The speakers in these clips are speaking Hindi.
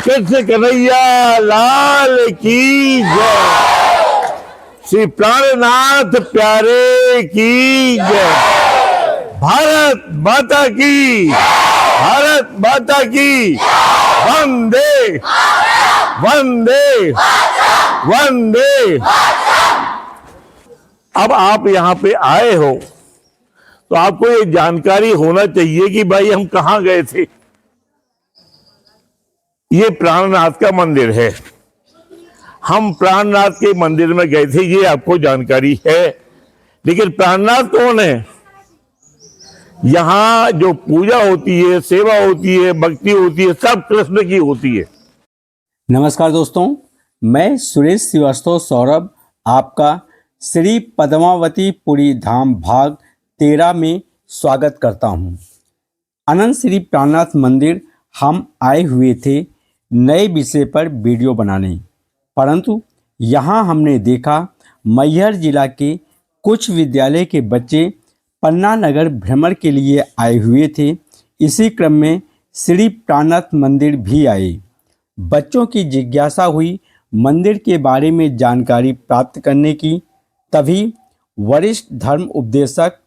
कृष्ण कन्हैया लाल की जय। श्री प्राणनाथ प्यारे की जय। भारत माता की, भारत माता की। वंदे वंदे वंदे। अब आप यहाँ पे आए हो तो आपको ये जानकारी होना चाहिए कि भाई हम कहाँ गए थे। ये प्राणनाथ का मंदिर है। हम प्राणनाथ के मंदिर में गए थे, ये आपको जानकारी है। लेकिन प्राणनाथ कौन है? यहाँ जो पूजा होती है, सेवा होती है, भक्ति होती है, सब कृष्ण की होती है। नमस्कार दोस्तों, मैं सुरेश श्रीवास्तव सौरभ आपका श्री पद्मावतीपुरी धाम भाग 13 में स्वागत करता हूँ। अनंत श्री प्राणनाथ मंदिर हम आए हुए थे नए विषय पर वीडियो बनाने, परंतु यहाँ हमने देखा मैहर जिला के कुछ विद्यालय के बच्चे पन्ना नगर भ्रमण के लिए आए हुए थे। इसी क्रम में श्री प्राणनाथ मंदिर भी आए। बच्चों की जिज्ञासा हुई मंदिर के बारे में जानकारी प्राप्त करने की। तभी वरिष्ठ धर्म उपदेशक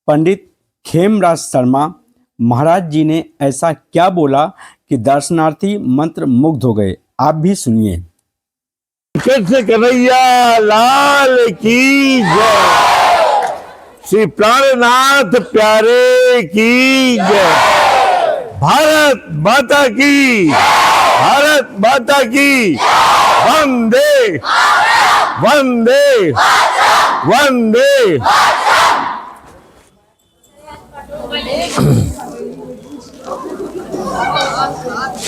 पंडित खेमराज शर्मा महाराज जी ने ऐसा क्या बोला कि दर्शनार्थी मंत्र मुग्ध हो गए। आप भी सुनिए। कृष्ण कन्हैया लाल की जय। श्री प्राणनाथ प्यारे की जय। भारत माता की, भारत माता की। वंदे वंदे वंदे।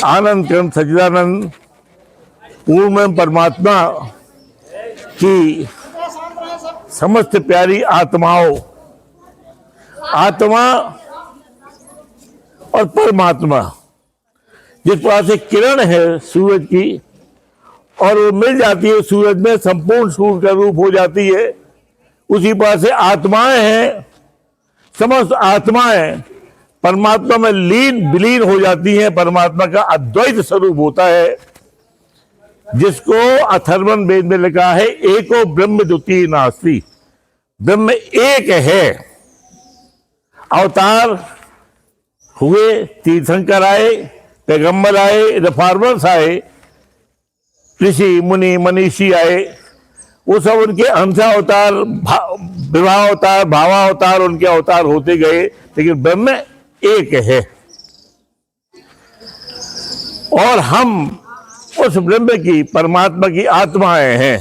आनंद क्रम सच्चिदानंद पूर्ण परमात्मा की समस्त प्यारी आत्माओं, आत्मा और परमात्मा जिस पास से किरण है सूरज की, और वो मिल जाती है सूरज में, संपूर्ण सूर्य का रूप हो जाती है। उसी पास से आत्माएं हैं, समस्त आत्माएं परमात्मा में लीन विलीन हो जाती हैं। परमात्मा का अद्वैत स्वरूप होता है, जिसको अथर्वण वेद में लिखा है एको ब्रह्म द्वितीय नास्ति। ब्रह्म एक है। अवतार हुए, तीर्थंकर आए, पैगंबर आए, रिफॉर्मर्स आए, ऋषि मुनि मनीषी आए, वो सब उनके अंश अवतार, विवाह अवतार, भावावतार उनके अवतार होते गए, लेकिन ब्रह्म एक है। और हम उस ब्रह्म की, परमात्मा की आत्माएं हैं।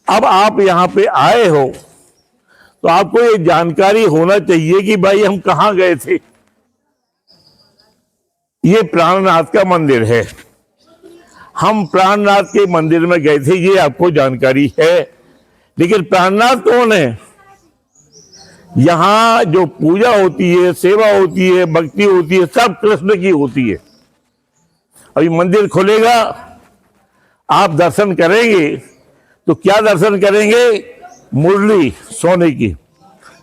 अब आप यहाँ पे आए हो तो आपको ये जानकारी होना चाहिए कि भाई हम कहाँ गए थे। ये प्राणनाथ का मंदिर है। हम प्राणनाथ के मंदिर में गए थे, ये आपको जानकारी है। लेकिन प्राणनाथ कौन है? यहाँ जो पूजा होती है, सेवा होती है, भक्ति होती है, सब कृष्ण की होती है। अभी मंदिर खुलेगा, आप दर्शन करेंगे तो क्या दर्शन करेंगे? मुरली सोने की,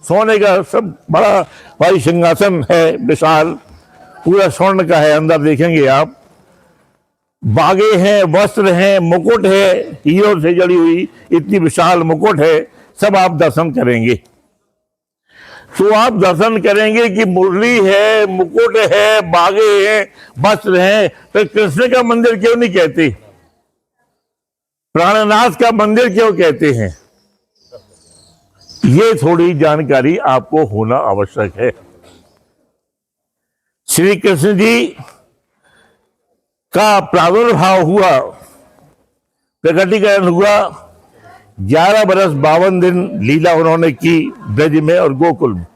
सोने का सब बड़ा भाई सिंहासन है, विशाल, पूरा स्वर्ण का है। अंदर देखेंगे आप, बागे हैं, वस्त्र हैं, मुकुट है, हीरों से जड़ी हुई इतनी विशाल मुकुट है। सब आप दर्शन करेंगे तो आप दर्शन करेंगे कि मुरली है, मुकुट है, बागे हैं, वस्त्र हैं। तो कृष्ण का मंदिर क्यों नहीं कहते? प्राणनाथ का मंदिर क्यों कहते हैं? ये थोड़ी जानकारी आपको होना आवश्यक है। श्री कृष्ण जी का प्रादुर्भाव हुआ, प्रकटीकरण हुआ, 11 बरस 52 दिन लीला उन्होंने की ब्रज में और गोकुल में,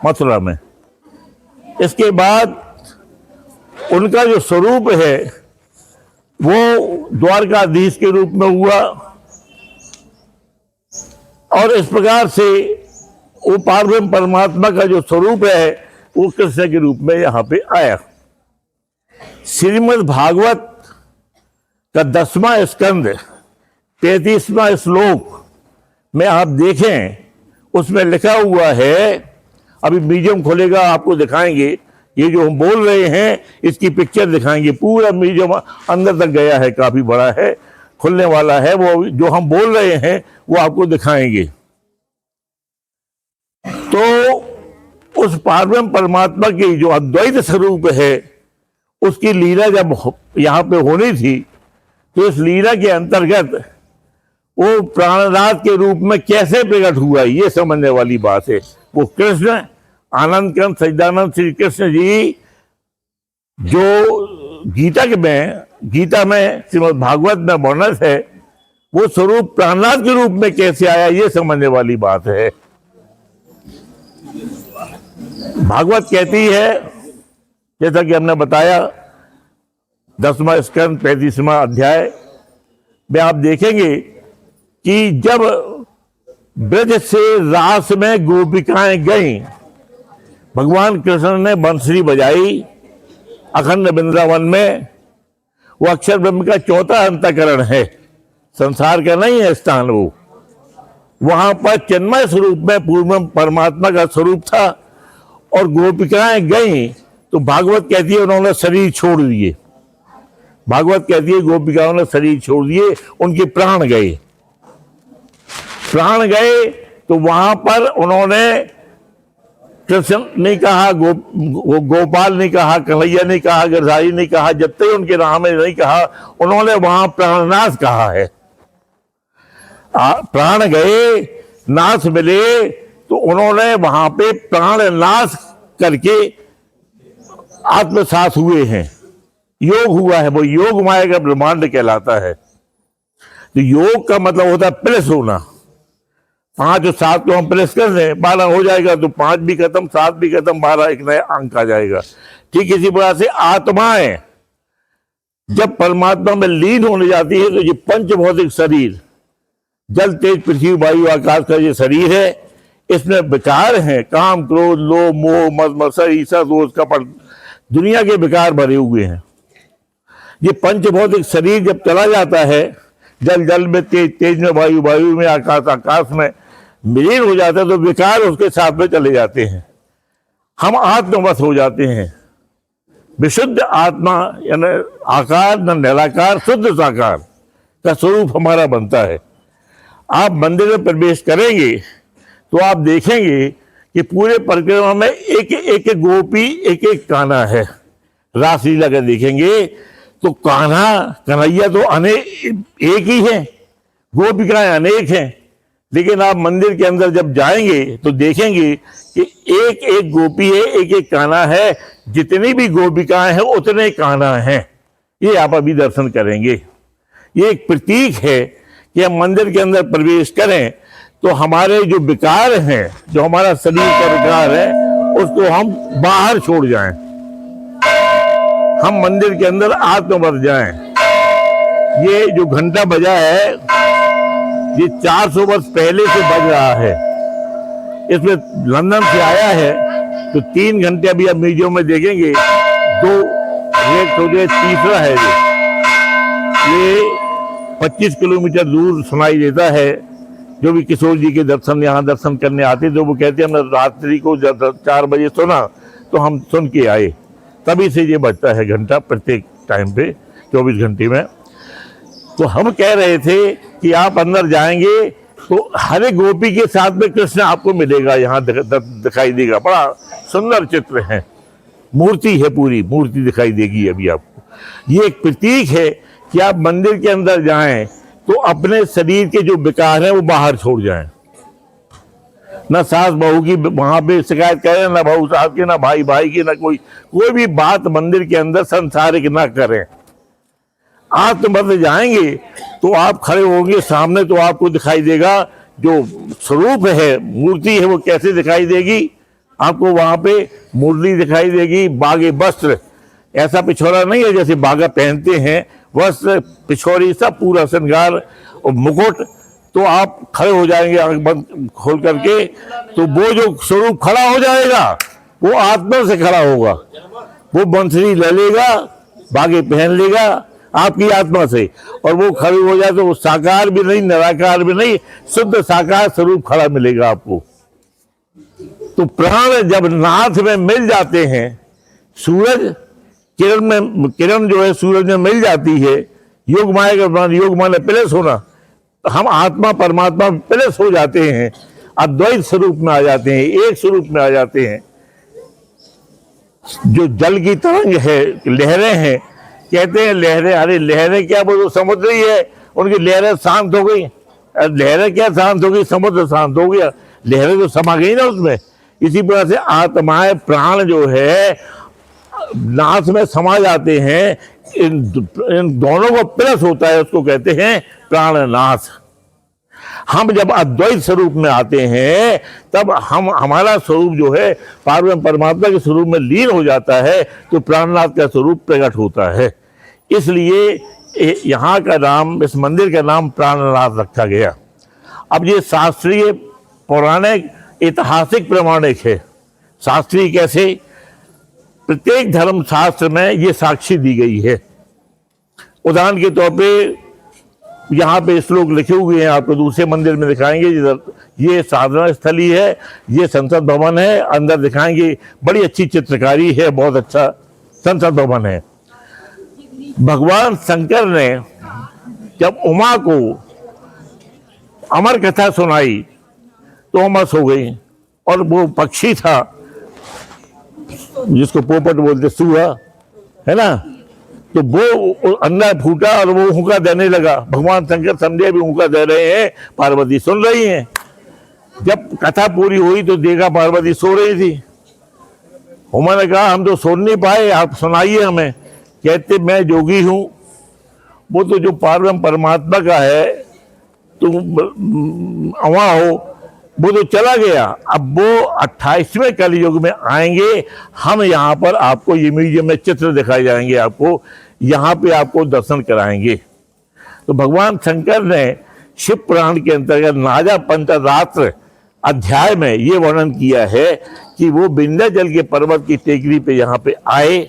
मथुरा में। इसके बाद उनका जो स्वरूप है वो द्वारकाधीश के रूप में हुआ, और इस प्रकार से वो पारब्रह्म परमात्मा का जो स्वरूप है वो कृष्ण के रूप में यहाँ पे आया। श्रीमद् भागवत का 10वां स्कंद 33वां श्लोक में आप देखें, उसमें लिखा हुआ है, अभी म्यूजियम खोलेगा आपको दिखाएंगे ये जो हम बोल रहे हैं इसकी पिक्चर दिखाएंगे। पूरा म्यूजियम अंदर तक गया है, काफी बड़ा है, खुलने वाला है। वो जो हम बोल रहे हैं वो आपको दिखाएंगे। तो उस पारब्रह्म परमात्मा की जो अद्वैत स्वरूप है उसकी लीला जब यहाँ पे होनी थी तो इस लीला के अंतर्गत वो प्राणनाथ के रूप में कैसे प्रकट हुआ ये समझने वाली बात है। वो कृष्ण आनंद कंद सच्चिदानंद श्री कृष्ण जी जो गीता में श्रीमद् भागवत में वर्णित है वो स्वरूप प्राणनाथ के रूप में कैसे आया ये समझने वाली बात है। भागवत कहती है, जैसा कि हमने बताया 10वां स्कंद 35वां अध्याय में आप देखेंगे कि जब ब्रज से रास में गोपिकाएं गईं, भगवान कृष्ण ने बंसरी बजाई अखंड वृंदावन में। वो अक्षर ब्रह्म का चौथा अंतःकरण है, संसार का नहीं है स्थान। वो वहां पर चिन्मय स्वरूप में पूर्ण परमात्मा का स्वरूप था और गोपिकाएं गईं तो भागवत कहती है उन्होंने शरीर छोड़ दिए। भागवत कहती है गोपिकाओं ने शरीर छोड़ दिए, उनके प्राण गए। तो वहां पर उन्होंने कृष्ण नहीं कहा, गोपाल नहीं कहा, कन्हैया नहीं कहा, गिरधारी नहीं कहा, जब तक उनके नाम नहीं कहा उन्होंने वहां प्राणनाथ कहा है। प्राण गए, नाथ मिले तो उन्होंने वहां पे प्राणनाथ करके आत्मसात हुए हैं। योग हुआ है, वो योग माया का ब्रह्मांड कहलाता है। तो योग का मतलब होता है प्लस होना। 5 और 7 को हम प्लस कर दें 12 हो जाएगा, तो 5 भी खत्म 7 भी खत्म 12 एक नया अंक आ जाएगा। ठीक इसी प्रकार से आत्माएं जब परमात्मा में लीन होने जाती है तो ये पंच भौतिक शरीर, जल तेज पृथ्वी वायु आकाश का ये शरीर है, इसमें विकार हैं, काम क्रोध लोभ मोह मद मत्सर ईर्ष्या दोष कपट, दुनिया के विकार भरे हुए हैं। ये पंच भौतिक शरीर जब चला जाता है, जल जल में तेज तेज में वायु वायु में आकाश आकाश में विलीन हो जाता है, तो विकार उसके साथ में चले जाते हैं। हम आत्मवश हो जाते हैं। विशुद्ध आत्मा यानी आकार न निराकार शुद्ध साकार का स्वरूप हमारा बनता है। आप मंदिर में प्रवेश करेंगे तो आप देखेंगे कि पूरे परिक्रमा में एक एक गोपी एक एक कान्हा है। रासलीला का देखेंगे तो कान्हा कन्हैया तो एक ही है, गोपिकाएं अनेक हैं। लेकिन आप मंदिर के अंदर जब जाएंगे तो देखेंगे कि एक एक गोपी है, एक एक कान्हा है। जितनी भी गोपिकाएं हैं उतने कान्हा हैं। ये आप अभी दर्शन करेंगे। ये एक प्रतीक है कि हम मंदिर के अंदर प्रवेश करें तो हमारे जो विकार हैं, जो हमारा शरीर का विकार है, उसको हम बाहर छोड़ जाएं, हम मंदिर के अंदर आत्मवश जाएं। ये जो घंटा बजा है ये 400 वर्ष पहले से बज रहा है। इसमें लंदन से आया है तो 3 घंटे अभी आप म्यूजियम में देखेंगे। 2 एक हो गए, तीसरा है ये 25 किलोमीटर दूर सुनाई देता है। जो भी किशोर जी के दर्शन यहाँ दर्शन करने आते तो वो कहते हैं हमने रात्रि को जब 4 बजे सुना तो हम सुन के आए। तभी से ये बजता है घंटा प्रत्येक टाइम पे 24 घंटे में। तो हम कह रहे थे कि आप अंदर जाएंगे तो हर एक गोपी के साथ में कृष्ण आपको मिलेगा, यहाँ दिखाई देगा। बड़ा सुंदर चित्र है, मूर्ति है, पूरी मूर्ति दिखाई देगी अभी आपको। ये एक प्रतीक है कि आप मंदिर के अंदर जाएं तो अपने शरीर के जो विकार हैं वो बाहर छोड़ जाएं। ना सास बहू की वहां पे शिकायत करें, ना बहू साहब की, ना भाई भाई की, ना कोई भी बात मंदिर के अंदर संसारिक ना करें। आत्मवश जाएंगे तो आप खड़े होंगे सामने तो आपको दिखाई देगा जो स्वरूप है, मूर्ति है, वो कैसे दिखाई देगी आपको। वहां पे मुरली दिखाई देगी, बागे वस्त्र, ऐसा पिछोरा नहीं है जैसे बागा पहनते हैं, वस्त्र पिछोरी सब पूरा श्रृंगार और मुकुट। तो आप खड़े हो जाएंगे आंख बंद खोल करके, तो वो जो स्वरूप खड़ा हो जाएगा वो आत्मा से खड़ा होगा। वो बंसरी ले लेगा, बागे पहन लेगा आपकी आत्मा से, और वो खड़े हो जाए तो वो साकार भी नहीं निराकार भी नहीं, शुद्ध साकार स्वरूप खड़ा मिलेगा आपको। तो प्राण जब नाथ में मिल जाते हैं सूरज किरण जो है सूरज में मिल जाती है, योग माया का प्रमाण, योग माया प्लस होना, तो हम आत्मा परमात्मा प्लस हो जाते हैं, अद्वैत स्वरूप में आ जाते हैं, एक स्वरूप में आ जाते हैं। जो जल की तरंग है, लहरें हैं, कहते हैं लहरें, अरे लहरें क्या, वो तो समुद्र ही है, उनकी लहरें शांत हो गई। लहरें क्या शांत हो गई, समुद्र शांत हो गया, लहरें तो समा गई ना उसमें। इसी प्रकार से आत्माएं प्राण जो है नाश में समा जाते हैं, इन दोनों को प्लस होता है, उसको कहते हैं प्राणनाश। हम जब अद्वैत स्वरूप में आते हैं तब हमारा स्वरूप जो है पारब्रह्म परमात्मा के स्वरूप में लीन हो जाता है, तो प्राणनाथ का स्वरूप प्रकट होता है। इसलिए यहाँ का नाम, इस मंदिर का नाम प्राणनाथ रखा गया। अब ये शास्त्रीय पौराणिक ऐतिहासिक प्रमाणिक है। शास्त्रीय कैसे? प्रत्येक धर्म शास्त्र में ये साक्षी दी गई है। उदाहरण के तौर पे यहाँ पे श्लोक लिखे हुए हैं, आपको दूसरे मंदिर में दिखाएंगे। ये साधना स्थली है, ये संसद भवन है, अंदर दिखाएंगे, बड़ी अच्छी चित्रकारी है, बहुत अच्छा संसद भवन है। भगवान शंकर ने जब उमा को अमर कथा सुनाई तो अमर सो गई, और वो पक्षी था जिसको पोपट बोलते, सूहा है ना, तो वो अंदर फूटा और वो हुक्का देने लगा। भगवान शंकर समझे भी हुक्का दे रहे हैं, पार्वती सुन रही हैं। जब कथा पूरी हुई तो देखा पार्वती सो रही थी। उमा ने कहा हम तो सुन नहीं पाए, आप सुनाइए हमें। कहते मैं जोगी हूं, वो तो जो पारब्रह्म परमात्मा का है, तुम अवा हो, वो तो चला गया। अब वो 28वें कलयुग में आएंगे, हम यहाँ पर आपको ये म्यूजियम में चित्र दिखाए जाएंगे, आपको यहाँ पे आपको दर्शन कराएंगे। तो भगवान शंकर ने शिव पुराण के अंतर्गत नाजा पंचरात्र अध्याय में ये वर्णन किया है कि वो विंध्याचल के पर्वत की टेकरी पे यहाँ पे आए,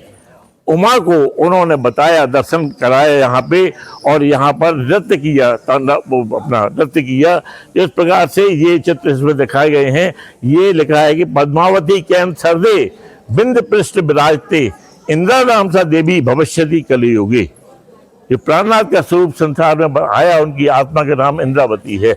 उमा को उन्होंने बताया, दर्शन कराया यहाँ पे, और यहाँ पर नृत्य किया, वो अपना नृत्य किया। इस प्रकार से ये चित्र इसमें दिखाए गए हैं। ये लिखा है कि पद्मावती कैन सर्दे बिंद पृष्ठ विराजते इंद्रा नाम सा देवी भविष्यति कलियुगे। ये प्राणनाथ का स्वरूप संसार में आया, उनकी आत्मा का नाम इंद्रावती है।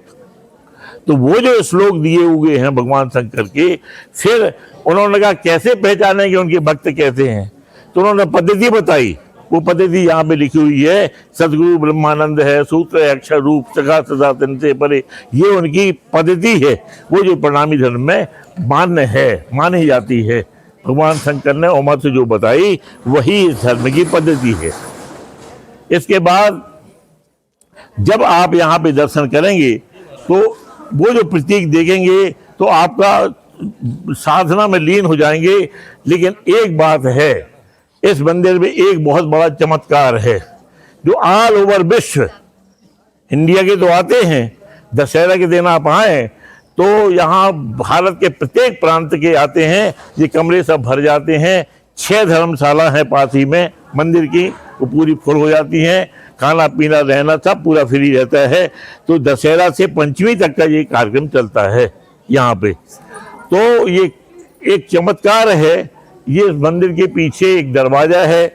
तो वो जो श्लोक दिए हुए हैं भगवान शंकर के, फिर उन्होंने कहा कैसे पहचानेंगे उनके भक्त कैसे हैं, तो उन्होंने पद्धति बताई। वो पद्धति यहाँ पे लिखी हुई है, सदगुरु ब्रह्मानंद है, सूत्र है, अक्षर रूप, सखा सदा तन से परे, ये उनकी पद्धति है। वो जो प्रणामी धर्म में मान्य है, मानी जाती है। भगवान शंकर ने उमा से जो बताई वही इस धर्म की पद्धति है। इसके बाद जब आप यहाँ पे दर्शन करेंगे तो वो जो प्रतीक देखेंगे तो आपका साधना में लीन हो जाएंगे। लेकिन एक बात है, इस मंदिर में एक बहुत बड़ा चमत्कार है, जो ऑल ओवर विश्व, इंडिया के तो आते हैं, दशहरा के दिन आप आए तो यहाँ भारत के प्रत्येक प्रांत के आते हैं, ये कमरे सब भर जाते हैं। 6 धर्मशाला है पास ही में मंदिर की, वो पूरी फुल हो जाती हैं, खाना पीना रहना सब पूरा फ्री रहता है। तो दशहरा से पंचमी तक का ये कार्यक्रम चलता है यहाँ पे। तो ये एक चमत्कार है। ये मंदिर के पीछे एक दरवाजा है,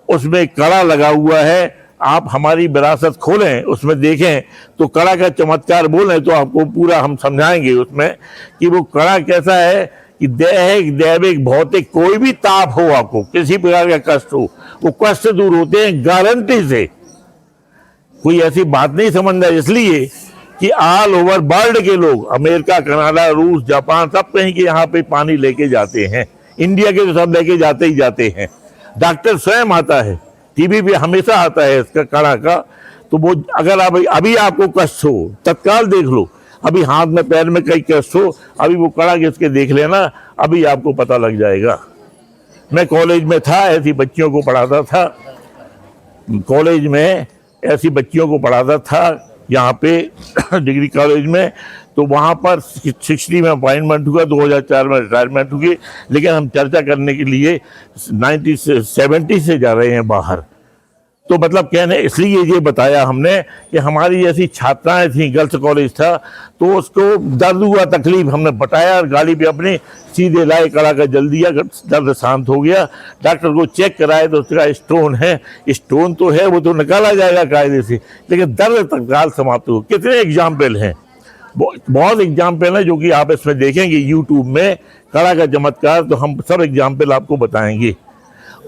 उसमें कड़ा लगा हुआ है। आप हमारी विरासत खोलें, उसमें देखें तो कड़ा का चमत्कार बोलें तो आपको पूरा हम समझाएंगे उसमें कि वो कड़ा कैसा है कि दैहिक दैविक भौतिक कोई भी ताप हो, आपको किसी प्रकार का कष्ट हो, वो कष्ट दूर होते हैं गारंटी से। कोई ऐसी बात नहीं समझना, इसलिए कि ऑल ओवर वर्ल्ड के लोग, अमेरिका, कनाडा, रूस, जापान, सब कहीं के यहाँ पे पानी लेके जाते हैं। इंडिया के तो सब लेके जाते ही जाते हैं। डॉक्टर स्वयं आता है, टीवी पे हमेशा आता है इसका कड़ा का। तो वो अगर आप अभी आपको कष्ट हो तत्काल देख लो, अभी हाथ में पैर में कई कष्ट हो, अभी वो कड़ा घिस देख लेना, अभी आपको पता लग जाएगा। मैं कॉलेज में था, ऐसी बच्चियों को पढ़ाता था, कॉलेज में ऐसी बच्चियों को पढ़ाता था यहाँ पे डिग्री कॉलेज में। तो वहाँ पर 60 में अपॉइंटमेंट हुआ, 2004 में रिटायरमेंट हुई। लेकिन हम चर्चा करने के लिए 70 से जा रहे हैं बाहर। तो मतलब कहने इसलिए ये बताया हमने कि हमारी जैसी छात्राएं थी, गर्ल्स कॉलेज था, तो उसको दर्द हुआ, तकलीफ, हमने बताया, गाड़ी पे अपने सीधे लाए, कड़ा का जल दिया, दर्द शांत हो गया। डॉक्टर को चेक कराए तो उसका स्टोन है। स्टोन तो है, वो तो निकाला जाएगा कायदे से, लेकिन दर्द तत्काल समाप्त हो। कितने एग्जाम्पल हैं, बहुत एग्जाम्पल हैं जो कि आप इसमें देखेंगे यूट्यूब में, कड़ा का चमत्कार, तो हम सब एग्जाम्पल आपको बताएंगे।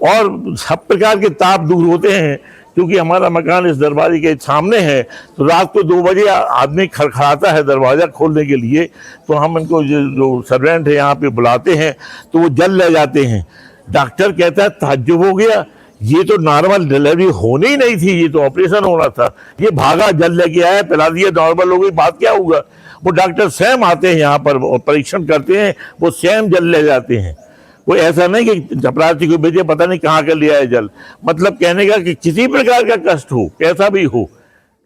और सब प्रकार के ताप दूर होते हैं, क्योंकि हमारा मकान इस दरवाजे के सामने है, तो रात को 2 बजे आदमी खड़खड़ाता है दरवाज़ा खोलने के लिए, तो हम इनको जो सर्वेंट है यहाँ पे बुलाते हैं, तो वो जल ले जाते हैं। डॉक्टर कहता है ताज्जुब हो गया, ये तो नॉर्मल डिलीवरी होनी ही नहीं थी, ये तो ऑपरेशन होना था, ये भागा जल लेके आया, पिला दिया, नॉर्मल हो गई, बात क्या होगा। वो डॉक्टर स्वयं आते हैं यहाँ पर और परीक्षण करते हैं, वो स्वयं जल ले जाते हैं। कोई ऐसा नहीं कि चपरासी को भेजे पता नहीं कहाँ का लिया है जल। मतलब कहने का कि किसी प्रकार का कष्ट हो, कैसा भी हो,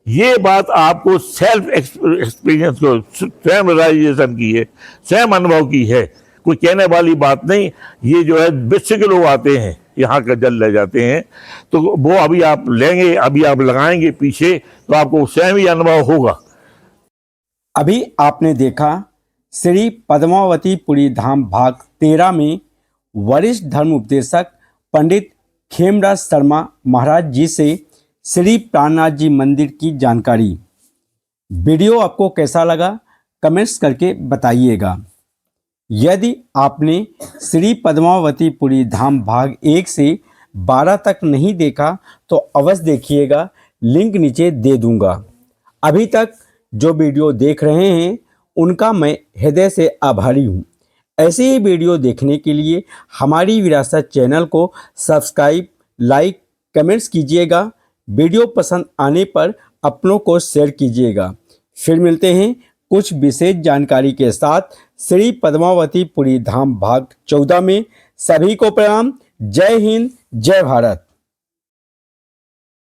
ये बात आपको सेल्फ एक्सपीरियंस को, स्वयं रियलाइजेशन की है, स्वयं अनुभव की है, कोई कहने वाली बात नहीं। ये जो है विश्व के लोग आते हैं यहाँ का जल ले जाते हैं, तो वो अभी आप लेंगे, अभी आप लगाएंगे पीछे, तो आपको स्वयं ही अनुभव होगा। अभी आपने देखा श्री पद्मावती पुरी धाम भाग 13 में वरिष्ठ धर्म उपदेशक पंडित खेमराज शर्मा महाराज जी से श्री प्राणनाथ जी मंदिर की जानकारी। वीडियो आपको कैसा लगा कमेंट्स करके बताइएगा। यदि आपने श्री पद्मावती पुरी धाम भाग 1 से 12 तक नहीं देखा तो अवश्य देखिएगा, लिंक नीचे दे दूंगा। अभी तक जो वीडियो देख रहे हैं उनका मैं हृदय से आभारी हूँ। ऐसे ही वीडियो देखने के लिए हमारी विरासत चैनल को सब्सक्राइब, लाइक, कमेंट्स कीजिएगा। वीडियो पसंद आने पर अपनों को शेयर कीजिएगा। फिर मिलते हैं कुछ विशेष जानकारी के साथ श्री पद्मावती पुरी धाम भाग 14 में। सभी को प्रणाम। जय हिंद, जय भारत।